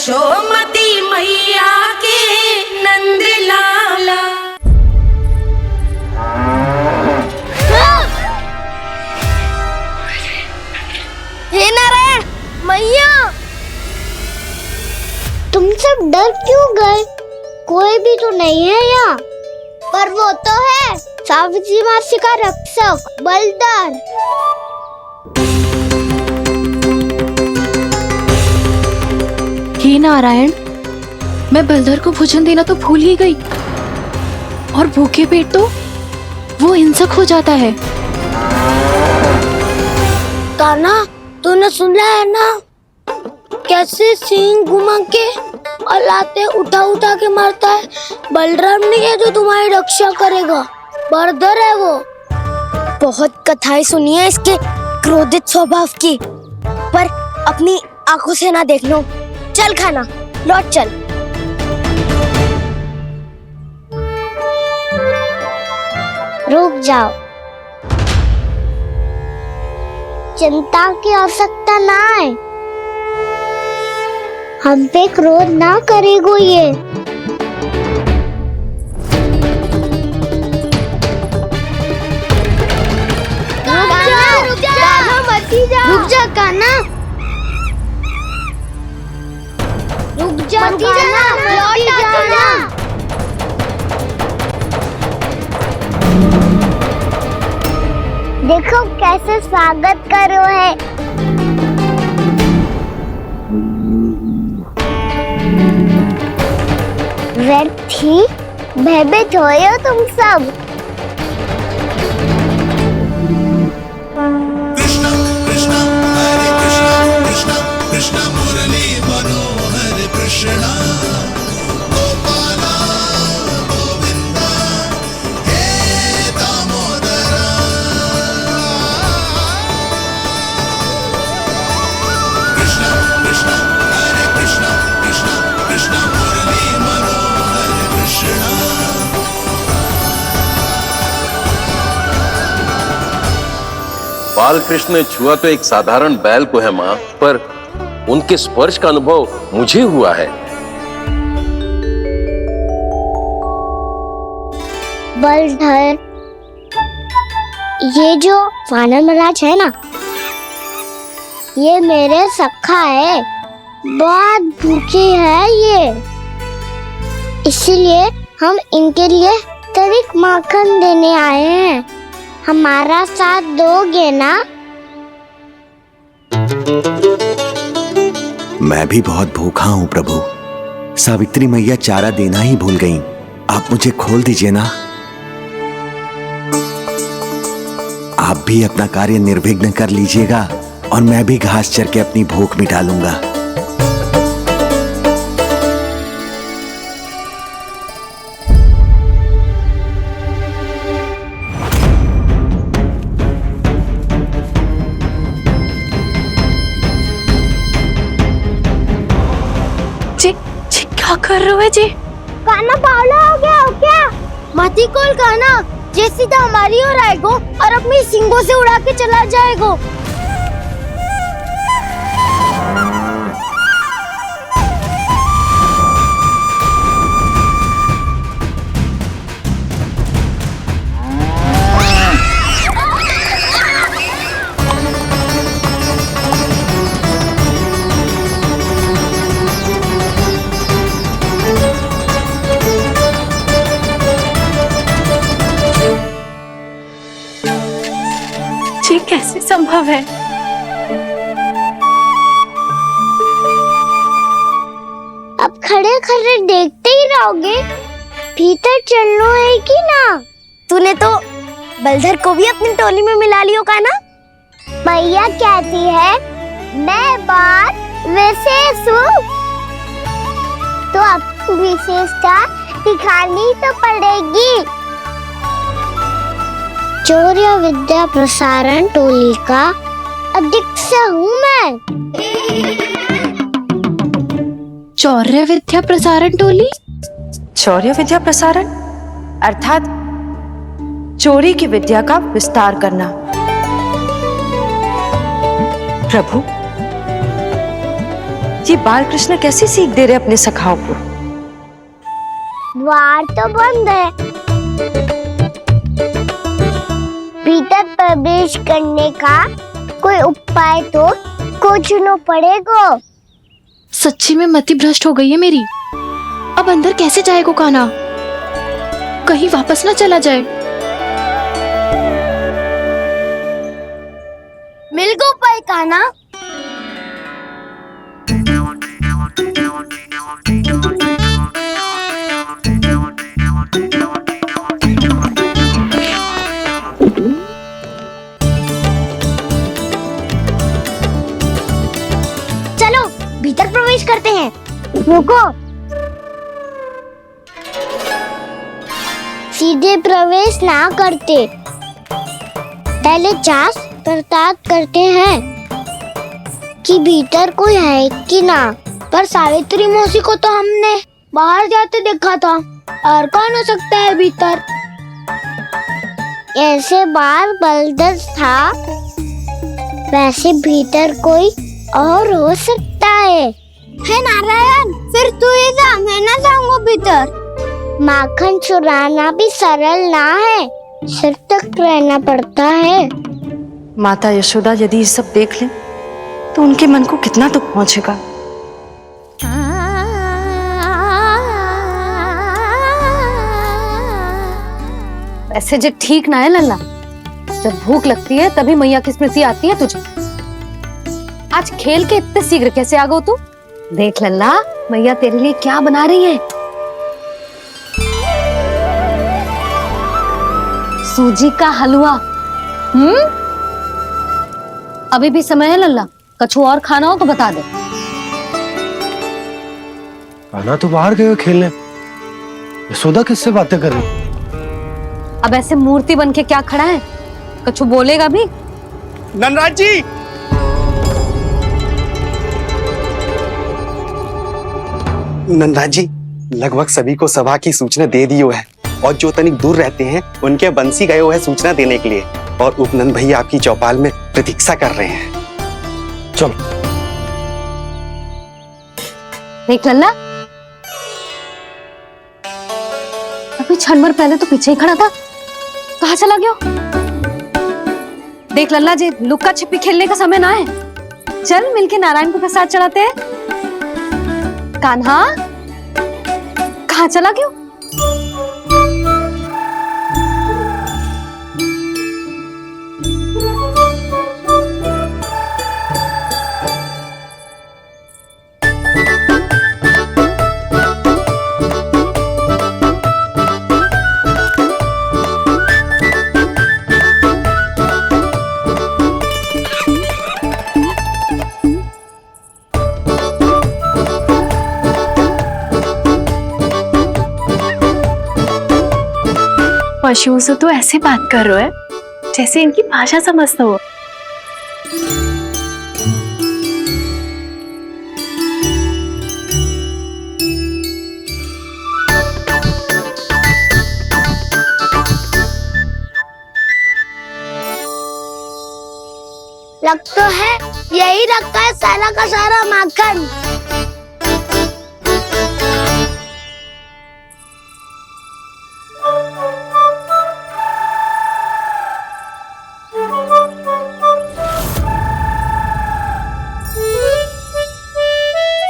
यशोमती मैया के नंद लाला। हे नारायण मैया, तुम सब डर क्यों गए? कोई भी तो नहीं है यहाँ। पर वो तो है, सावित्री मासी का रक्षक बलदार। हे नारायण, मैं बलधर को भोजन देना तो भूल ही गई, और भूखे पेट तो वो हिंसक हो जाता है। कान्हा, तूने सुना है ना कैसे सींग घुमा के और लाते उठा उठा के मारता है? बलराम नहीं है जो तुम्हारी रक्षा करेगा, बलधर है वो। बहुत कथाएं सुनी है इसके क्रोधित स्वभाव की, पर अपनी आंखों से ना देख लो। चल खाना, लौट चल। रुक जाओ, चिंता की आवश्यकता ना है। हम पे क्रोध ना करेगो ये। रुक जा कान्हा, रुक जा कान्हा, लौट जाना। देखो कैसे स्वागत करो है। व्यर्थ ही भयभीत हो तुम सब। कृष्णा कृष्णा हरे कृष्णा, कृष्णा कृष्णा मुरली मनोहर कृष्णा, गोपाला गोविंदा हे दामोदरा। कृष्णा कृष्णा हरे कृष्णा, कृष्णा कृष्णा मुरली मनोहर कृष्णा। बाल कृष्ण ने छुआ तो एक साधारण बैल को है माँ, पर उनके स्पर्श का अनुभव मुझे हुआ है। बलधर, ये जो वानर महाराज है ना, ये मेरे सखा है। बहुत भूखे है ये, इसीलिए हम इनके लिए तरीक माखन देने आए हैं। हमारा साथ दोगे ना? मैं भी बहुत भूखा हूँ प्रभु। सावित्री मैया चारा देना ही भूल गईं। आप मुझे खोल दीजिए ना। आप भी अपना कार्य निर्विघ्न कर लीजिएगा और मैं भी घास चर के अपनी भूख मिटा लूंगा। क्या कर रहे हो जी? कान्हा पागल हो गया हो क्या? मती कोल कान्हा, जे सीधा हमारी ओर आएगो और अपनी सींगों से उड़ा के चला जाएगो। ये कैसे संभव है? अब खड़े खड़े देखते ही रहोगे? भीतर चलना है कि ना? तूने तो बलधर को भी अपनी टोली में मिला लियो का ना? भैया कहती है मैं बात विशेष हूँ, तो अब विशेषता दिखानी तो पड़ेगी। चौर्य विद्या प्रसारण टोली का अध्यक्ष हूँ मैं। चौर्य विद्या प्रसारण टोली? चौर्य विद्या प्रसारण अर्थात चोरी की विद्या का विस्तार करना। प्रभु, ये बाल कृष्ण कैसी सीख दे रहे अपने सखाओं को? द्वार तो बंद है, भीतर प्रवेश करने का कोई उपाय तो खोजना पड़ेगा। सच्ची में मति भ्रष्ट हो गई है मेरी। अब अंदर कैसे जाएगा कान्हा? कहीं वापस ना चला जाए। मिल गो उपाय कान्हा। चलो भीतर प्रवेश करते हैं। रुको, सीधे प्रवेश ना करते, पहले जांच पड़ताल करते हैं कि भीतर कोई है कि ना। पर सावित्री मौसी को तो हमने बाहर जाते देखा था, और कौन हो सकता है भीतर? ऐसे बार बलदर था, वैसे भीतर कोई और हो सकता है नारायण? फिर तू ही जा, मैं ना जाऊंगा भीतर। माखन चुराना भी सरल ना है, सिर तक रहना पड़ता है। माता यशोदा यदि ये सब देख लें तो उनके मन को कितना दुख पहुंचेगा। ऐसे जो ठीक ना है लल्ला, जब भूख लगती है तभी मैया की स्मृति आती है तुझे। आज खेल के इतने शीघ्र कैसे आ गो तू? देख लल्ला, मैया तेरे लिए क्या बना रही है। सूजी का हलवा। अभी भी समय है लल्ला, कछु और खाना हो तो बता दे। कान्हा तो बाहर गए खेलने, यशोदा किससे बातें कर रही? अब ऐसे मूर्ति बन के क्या खड़ा है, कछु बोलेगा भी? नंदराज जी, नंदराज जी, लगभग सभी को सभा की सूचना दे दी है, और जो तनिक दूर रहते हैं उनके बंसी गए हुए सूचना देने के लिए, और उपनंद भैया आपकी चौपाल में प्रतीक्षा कर रहे हैं। चलो। देख लल्ला, अभी क्षण भर पहले तो पीछे ही खड़ा था, कहाँ चला गया? देख लल्ला जी, लुक्का छिपी खेलने का समय ना है, चल मिलके नारायण को प्रसाद चढ़ाते हैं। कान्हा, कहाँ चला गया? पशुओं से तो ऐसे बात कर रहे हो जैसे इनकी भाषा समझता हो। लग तो है यही रखा है सारा का सारा माखन।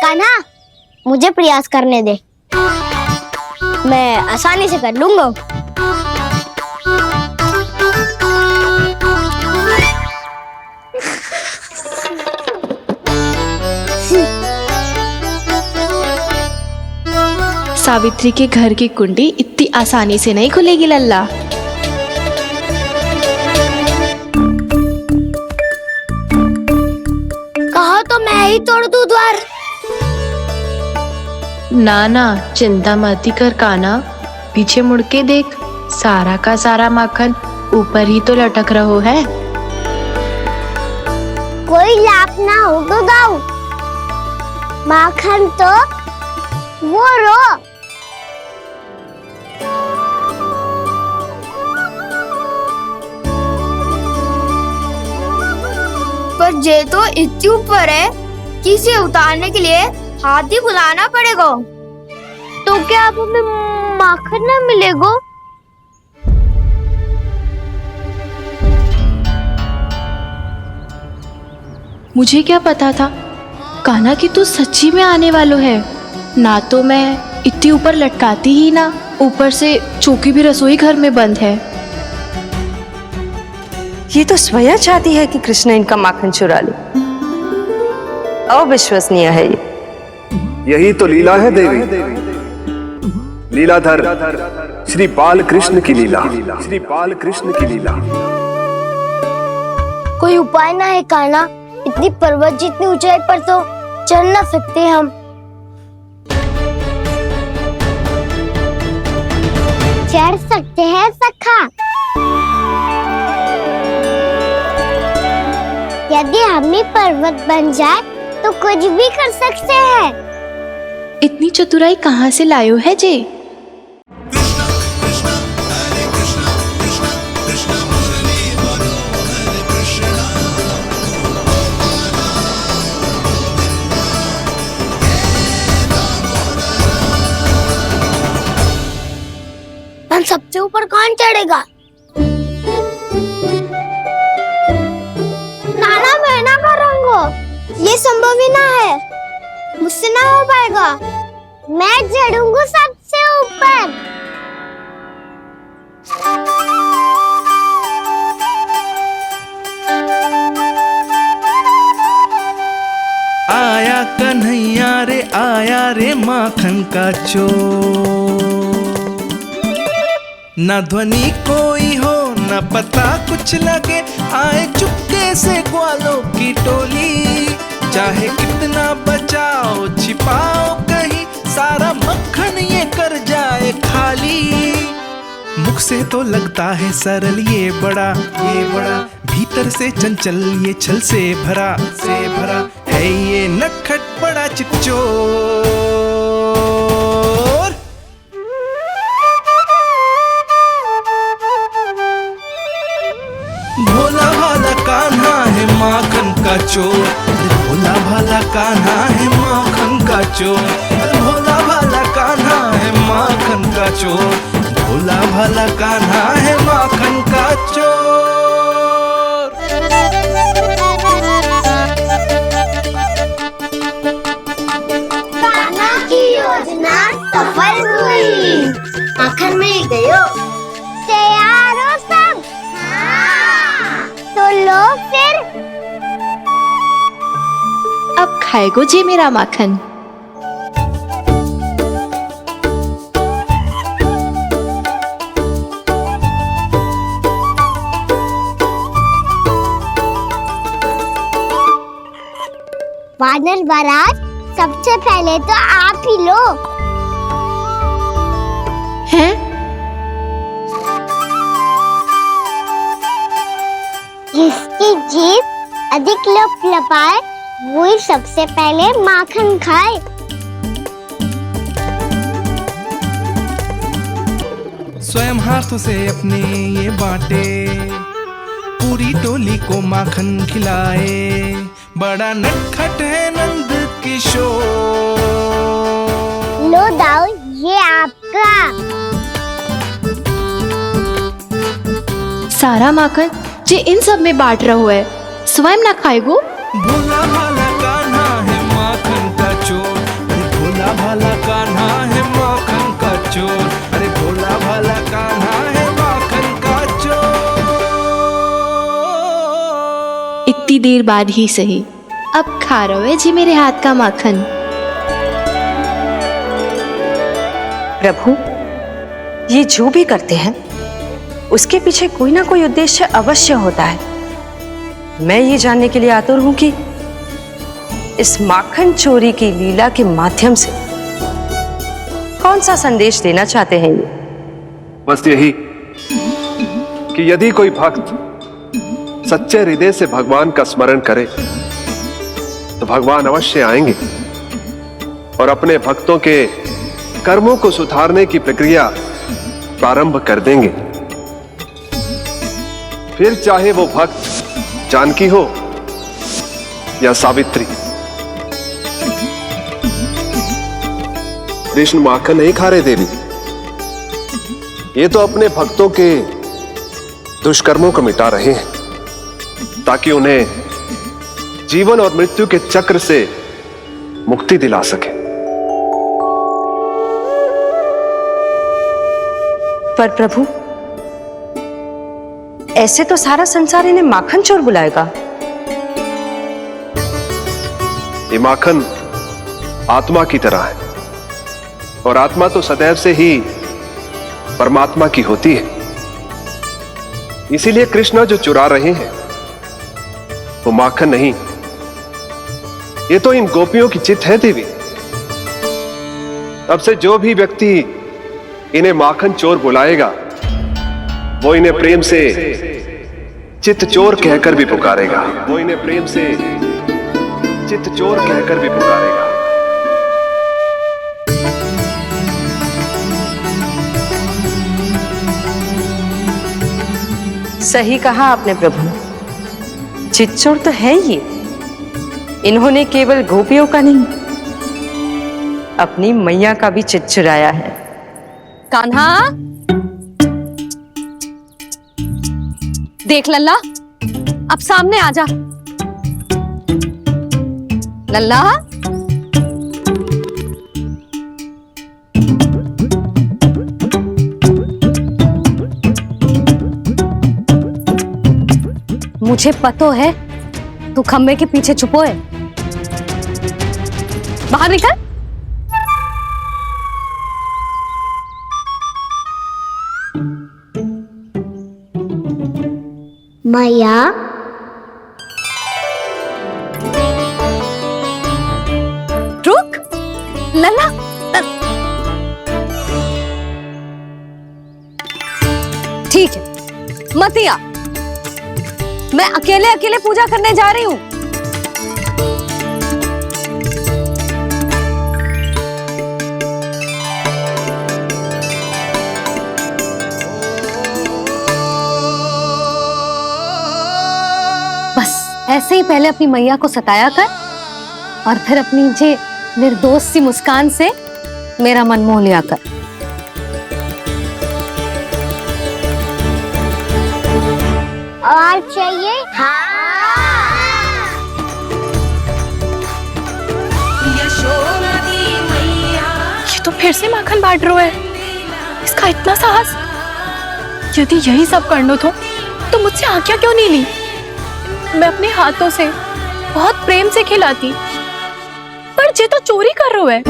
कान्हा, मुझे प्रयास करने दे, मैं आसानी से कर लूंगा। सावित्री के घर की कुंडी इतनी आसानी से नहीं खुलेगी लल्ला। कहो तो मैं ही तोड़ दूं द्वार। ना ना, चिंता मत कर कान्हा, पीछे मुड़ के देख, सारा का सारा माखन ऊपर ही तो लटक रहो है। कोई लाभ ना होगा गाँव, माखन तो वो रो। पर जे तो इतनी ऊपर है, मटकी से उतारने के लिए हाथी बुलाना पड़ेगा। तो क्या अब हमें माखन न मिलेगा? मुझे क्या पता था कान्हा कि तू सच्ची में आने वालो है। ना तो मैं इतनी ऊपर लटकाती ही ना, ऊपर से चौकी भी रसोई घर में बंद है। ये तो स्वयं चाहती है कि कृष्ण इनका माखन चुरा ले। अविश्वसनीय है ये। यही तो लीला है देवी, लीलाधर श्री बाल कृष्ण की लीला, श्री बाल कृष्ण की लीला। कोई उपाय ना है कान्हा? इतनी पर्वत जितनी ऊंचाई पर तो चढ़ ना सकते हम। चढ़ सकते हैं सखा, यदि हम ही पर्वत बन जाए तो कुछ भी कर सकते हैं। इतनी चतुराई कहाँ से लायो है जे? सबसे ऊपर कौन चढ़ेगा? नाना मैं ना करूँगा, ये संभव ही ना है, मुझसे ना हो पाएगा। मैं चढ़ूंगा सबसे ऊपर। आया कन्हैया रे आया रे माखन का चोर, न ध्वनि कोई हो न पता कुछ लगे, आए चुपके से ग्वालों की टोली। चाहे कितना बचाओ छिपाओ कहीं, सारा मक्खन ये कर जाए खाली। मुख से तो लगता है सरल ये बड़ा भीतर से चंचल ये छल से भरा है ये नटखट बड़ा चिच्चोर। भोला भाला कान्हा है माखन का चोर, भोला भाला कान्हा है माखन का चोर, भोला भाला कान्हा है माखन का चोर, भोला भाला कान्हा है माखन का चोर। कान्हा की योजना सफल हुई, माखन मिल गयो। तैयार हो सब? तो लो फिर। अब खाएगो जे मेरा माखन। वानर महाराज, सबसे पहले तो आप ही लो। हैं? जिसकी जीभ अधिक लपलपाए वही सबसे पहले माखन खाए। स्वयं हाथों से अपने ये बांटे, पूरी टोली को माखन खिलाए, बड़ा नटखट है नंद किशोर। लो दाऊ, ये आपका। सारा माखन जे इन सब में बांट रहो है, स्वयं ना खाएगो। भोला भाला कान्हा है माखन का चोर, भोला भाला कान्हा है माखन का चोर, अरे भोला भाला कान्हा है माखन का चोर। इतनी देर बाद ही सही, अब खा रहो है जी मेरे हाथ का माखन। प्रभु, ये जो भी करते हैं उसके पीछे कोई ना कोई उद्देश्य अवश्य होता है। मैं ये जानने के लिए आतुर हूं कि इस माखन चोरी की लीला के माध्यम से कौन सा संदेश देना चाहते हैं ये। बस यही कि यदि कोई भक्त सच्चे हृदय से भगवान का स्मरण करे तो भगवान अवश्य आएंगे और अपने भक्तों के कर्मों को सुधारने की प्रक्रिया प्रारंभ कर देंगे। फिर चाहे वो भक्त जानकी हो या सावित्री, कृष्ण माखन नहीं खा रहे देवी, ये तो अपने भक्तों के दुष्कर्मों को मिटा रहे हैं ताकि उन्हें जीवन और मृत्यु के चक्र से मुक्ति दिला सके। पर प्रभु, ऐसे तो सारा संसार इन्हें माखन चोर बुलाएगा। ये माखन आत्मा की तरह है और आत्मा तो सदैव से ही परमात्मा की होती है। इसीलिए कृष्ण जो चुरा रहे हैं वो माखन नहीं, ये तो इन गोपियों की चित्त है देवी। अब से जो भी व्यक्ति इन्हें माखन चोर बुलाएगा वो इन्हें प्रेम से चित्त चोर कहकर भी पुकारेगा। वो इन्हें प्रेम से चित्त चोर कहकर भी पुकारेगा। सही कहा आपने प्रभु, चित्त चोर तो है ये। इन्होंने केवल गोपियों का नहीं, अपनी मैया का भी चित्त चुराया है। कान्हा, देख लल्ला, अब सामने आ जा। लल्ला, मुझे पतो है तू खम्बे के पीछे छुपो है। बाहर निकल। मैया, रुक लल्ला, ठीक है मत आ, मैं अकेले अकेले पूजा करने जा रही हूं। बस ऐसे ही पहले अपनी मैया को सताया कर और फिर अपनी जे निर्दोष सी मुस्कान से मेरा मन मोह लिया कर। और चाहिए? ये तो फिर से माखन बांट रहा है। इसका इतना साहस। यदि यही सब करना तो मुझसे आज्ञा क्यों नहीं ली? मैं अपने हाथों से बहुत प्रेम से खिलाती, पर ये तो चोरी कर रहा है।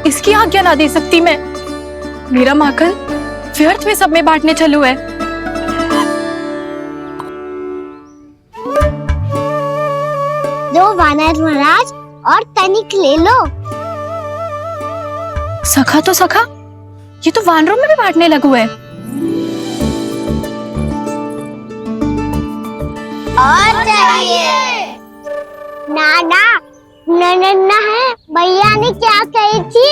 इसकी आज्ञा ना दे सकती मैं। मेरा माखन व्यर्थ में सब में बांटने चलू है। दो वानर महाराज और तनिक ले लो। सखा तो सखा, ये तो वानरों में भी बांटने लगू है। और चाहिए? नाना, नन्ना है, भैया ने क्या कही थी?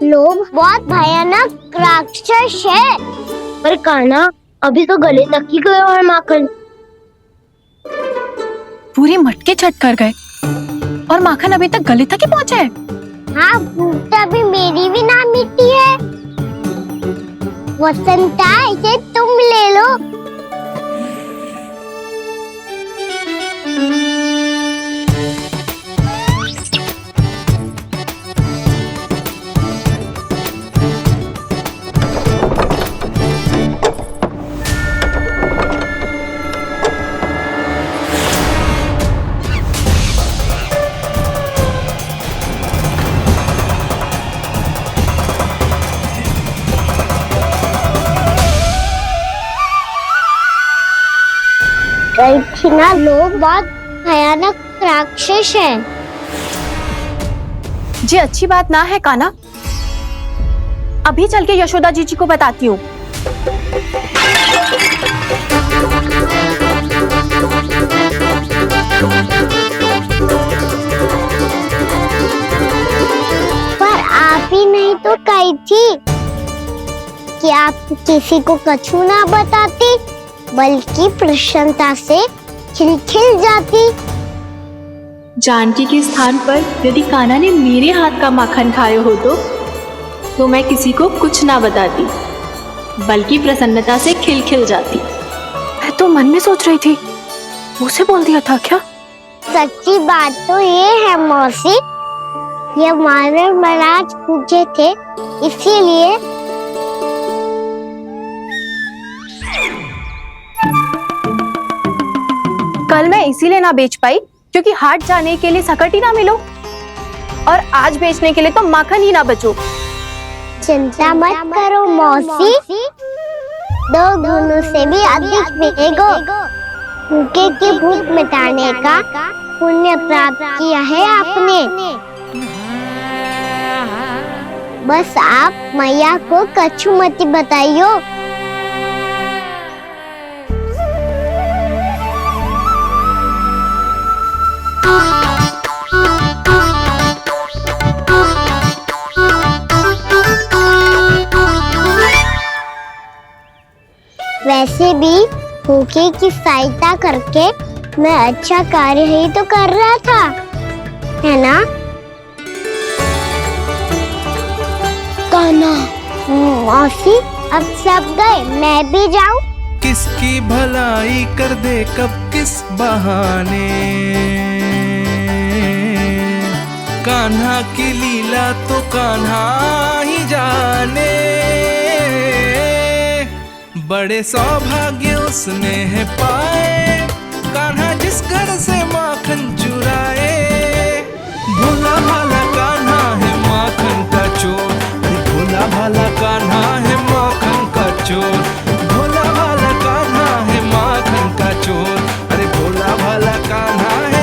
लोभ बहुत भयानक राक्षस है। पर कान्हा, अभी तो गले तक ही गया है माखन। पूरी मटके चट कर गए और माखन अभी तक गले तक ही पहुंचा है। हाँ, भूख तभी मेरी भी ना मिट्टी है। वसंता, इसे तुम ले लो। ना, लोग बहुत भयानक राक्षस हैं। जी अच्छी बात ना है कान्हा। अभी चल के यशोदा जी को बताती हूँ। पर आप ही नहीं तो कही थी कि आप किसी को कछु ना बताती, बल्कि प्रसन्नता से खिलखिल जाती। जानकी के स्थान पर यदि कान्हा ने मेरे हाथ का माखन खाया हो तो मैं किसी को कुछ ना बताती, बल्कि प्रसन्नता से खिलखिल जाती। मैं तो मन में सोच रही थी, मुंह से बोल दिया था क्या? सच्ची बात तो ये है मौसी, ये वानर महाराज पूछे थे, इसीलिए कल मैं इसीलिए ना बेच पाई क्योंकि हाट जाने के लिए सकट ही ना मिलो, और आज बेचने के लिए तो माखन ही ना बचो। चिंता मत करो मौसी, 2 गुणों से भी अधिक मिलेगा। भूखे की भूख मिटाने का पुण्य प्राप्त किया है आपने। बस आप मैया को कछु मत बताइयो। वैसे भी भूखे की सहायता करके मैं अच्छा कार्य ही तो कर रहा था, है ना? कान्हा, मौसी अब सब गए, मैं भी जाऊं? किसकी भलाई कर दे कब किस बहाने, कान्हा की लीला तो कान्हा ही जाने। बड़े सौभाग्य उसने है पाए,